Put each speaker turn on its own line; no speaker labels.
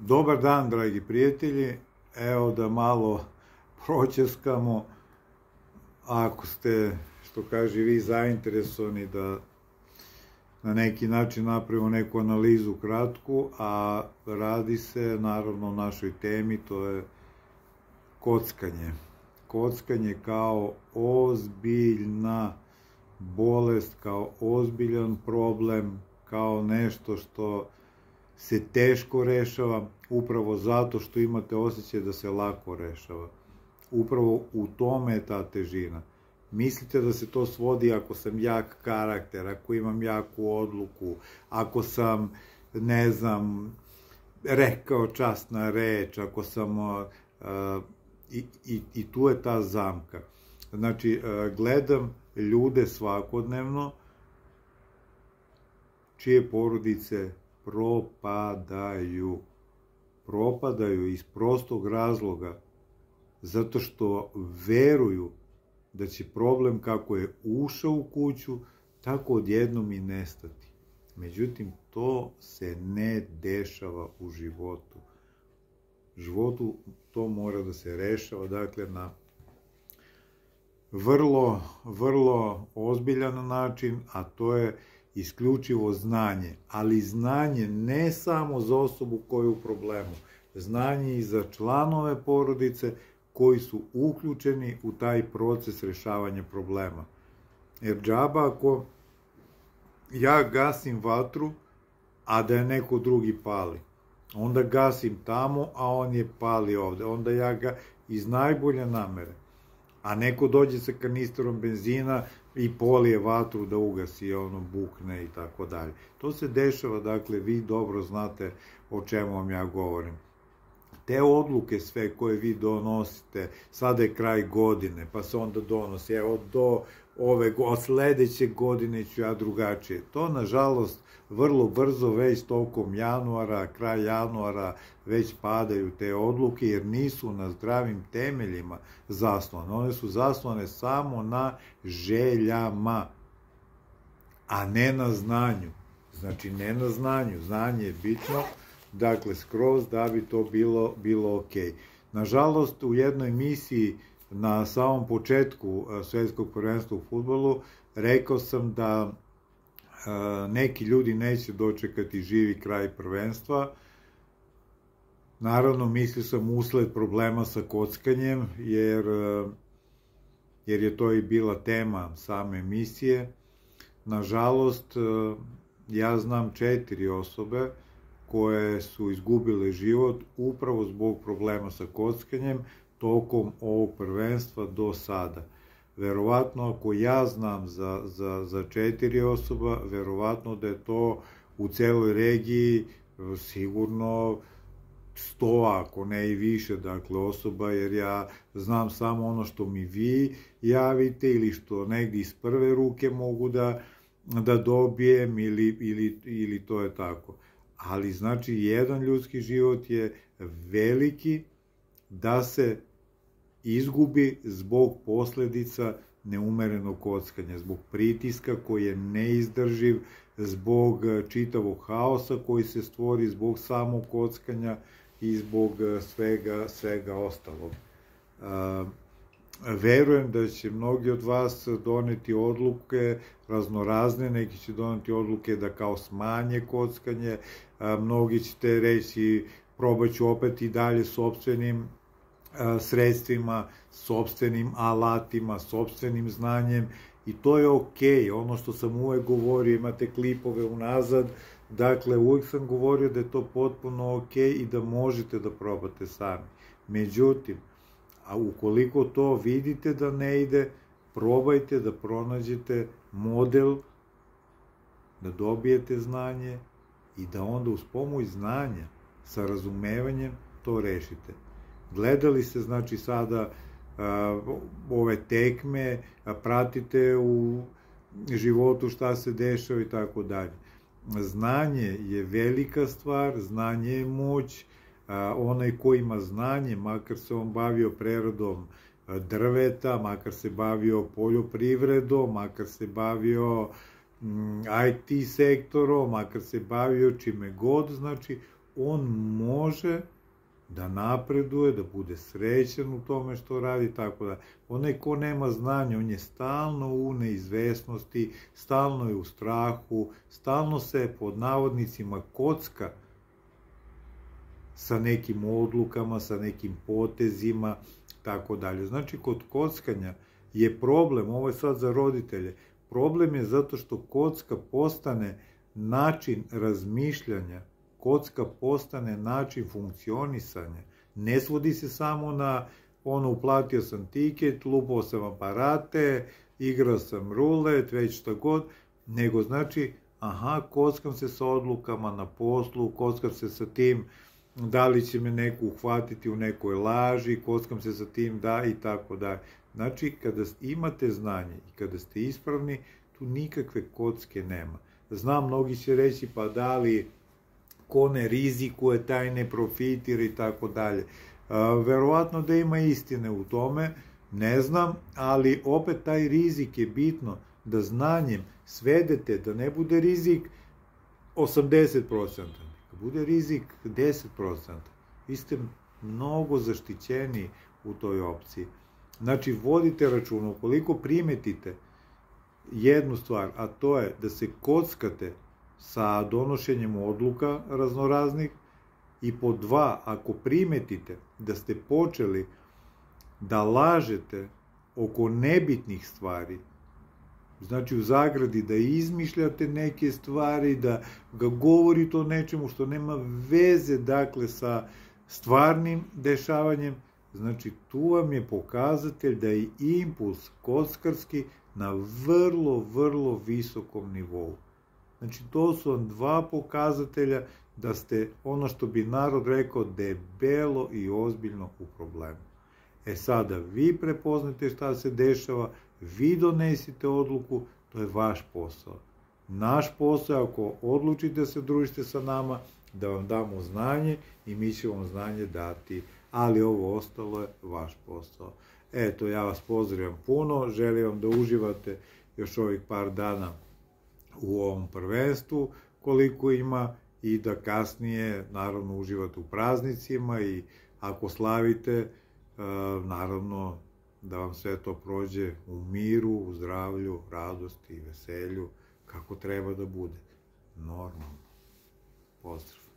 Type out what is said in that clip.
Dobar dan, dragi prijatelji. Evo da malo proćeskamo, ako ste, što kaže vi, zainteresovani da na neki način napravimo neku analizu kratku, a radi se naravno o našoj temi, to je kockanje. Kockanje kao ozbiljna bolest, kao ozbiljan problem, kao nešto što se teško rešava, upravo zato što imate osjećaj da se lako rešava. Upravo u tome je ta težina. Mislite da se to svodi ako sam jak karakter, ako imam jaku odluku, ako sam, ne znam, rekao časna reč, ako sam... I tu je ta zamka. Znači, gledam ljude svakodnevno čije porodice propadaju. Propadaju iz prostog razloga, zato što veruju da će problem kako je ušao u kuću, tako odjednom i nestati. Međutim, to se ne dešava u životu. U životu to mora da se rešava, dakle, na vrlo ozbiljan način, a to je isključivo znanje, ali znanje ne samo za osobu koja je u problemu, znanje i za članove porodice koji su uključeni u taj proces rešavanja problema. Jer džaba ako ja gasim vatru, a da je neko drugi pali, onda gasim tamo, a on je pali ovde, onda ja ga iz najbolje namere, a neko dođe sa kanisterom benzina i polije vatru da ugasi, ono bukne i tako dalje. To se dešava, dakle, vi dobro znate o čemu vam ja govorim. Te odluke sve koje vi donosite, sada je kraj godine, pa se onda donosi, evo od sledeće godine ću ja drugačije. To, nažalost, vrlo brzo, već tokom januara, kraj januara, već padaju te odluke, jer nisu na zdravim temeljima zasnovane. One su zasnovane samo na željama, a ne na znanju. Znači, ne na znanju. Znanje je bitno, dakle, skroz da bi to bilo okej. Nažalost, u jednoj misiji na samom početku svetskog prvenstva u fudbalu rekao sam da neki ljudi neće dočekati živi kraj prvenstva. Naravno, mislio sam usled problema sa kockanjem, jer je to i bila tema same emisije. Nažalost, ja znam 4 osobe koje su izgubile život upravo zbog problema sa kockanjem tokom ovog prvenstva do sada. Verovatno, ako ja znam za 4 osoba, verovatno da je to u celoj regiji sigurno 100, ako ne i više, dakle, osoba, jer ja znam samo ono što mi vi javite ili što negdje iz prve ruke mogu da dobijem ili to je tako. Ali, znači, jedan ljudski život je veliki da se izgubi zbog posledica neumerenog kockanja, zbog pritiska koji je neizdrživ, zbog čitavog haosa koji se stvori zbog samog kockanja i zbog svega ostalog. Verujem da će mnogi od vas doneti odluke raznorazne, neki će doneti odluke da kao smanje kockanje, mnogi ćete reći probat ću opet i dalje sopstvenim sredstvima, sopstvenim alatima, sopstvenim znanjem, i to je okej. Ono što sam uvek govorio, imate klipove unazad, dakle, uvek sam govorio da je to potpuno okej i da možete da probate sami. Međutim, a ukoliko to vidite da ne ide, probajte da pronađete model, da dobijete znanje i da onda uz pomoć znanja, sa razumevanjem, to rešite. Gledali ste, znači, sada ove tekme, pratite u životu šta se dešava i tako dalje. Znanje je velika stvar, znanje je moć. Onaj ko ima znanje, makar se on bavio preradom drveta, makar se bavio poljoprivredom, makar se bavio IT sektorom, makar se bavio čime god, znači, on može da napreduje, da bude srećan u tome što radi, tako da onaj ko nema znanja, on je stalno u neizvesnosti, stalno je u strahu, stalno se pod navodnicima kocka sa nekim odlukama, sa nekim potezima, tako dalje. Znači, kod kockanja je problem, ovo je sad za roditelje, problem je zato što kocka postane način razmišljanja, kocka postane način funkcionisanja. Ne svodi se samo na ono, uplatio sam tiket, lupao sam aparate, igrao sam rulet, već šta god, nego znači, aha, kockam se sa odlukama na poslu, kockam se sa tim da li će me neko uhvatiti u nekoj laži, kockam se sa tim da i tako da. Znači, kada imate znanje i kada ste ispravni, tu nikakve kocke nema. Znam, mnogi će reći, pa da li ko ne rizikuje, taj ne profitira i tako dalje. Verovatno da ima istine u tome, ne znam, ali opet taj rizik je bitno da znanjem svedete, da ne bude rizik 80%, da bude rizik 10%. Vi ste mnogo zaštićeni u toj opciji. Znači, vodite računa, ukoliko primetite jednu stvar, a to je da se kockate sa donošenjem odluka raznoraznih, i po dva, ako primetite da ste počeli da lažete oko nebitnih stvari, znači u zagradi da izmišljate neke stvari, da ga govorite o nečemu što nema veze, dakle, sa stvarnim dešavanjem, znači tu vam je pokazatelj da je impuls kockarski na vrlo, vrlo visokom nivou. Znači, to su vam dva pokazatelja da ste, ono što bi narod rekao, debelo i ozbiljno u problemu. E sada, vi prepoznate šta se dešava, vi donesite odluku, to je vaš posao. Naš posao je, ako odlučite se družite sa nama, da vam damo znanje i mi ćemo vam znanje dati, ali ovo ostalo je vaš posao. Eto, ja vas pozdravljam puno, želim vam da uživate još ovih par dana u ovom prvenstvu, koliko ima, i da kasnije, naravno, uživate u praznicima i ako slavite, naravno, da vam sve to prođe u miru, u zdravlju, radosti i veselju, kako treba da bude. Normalno. Pozdrav.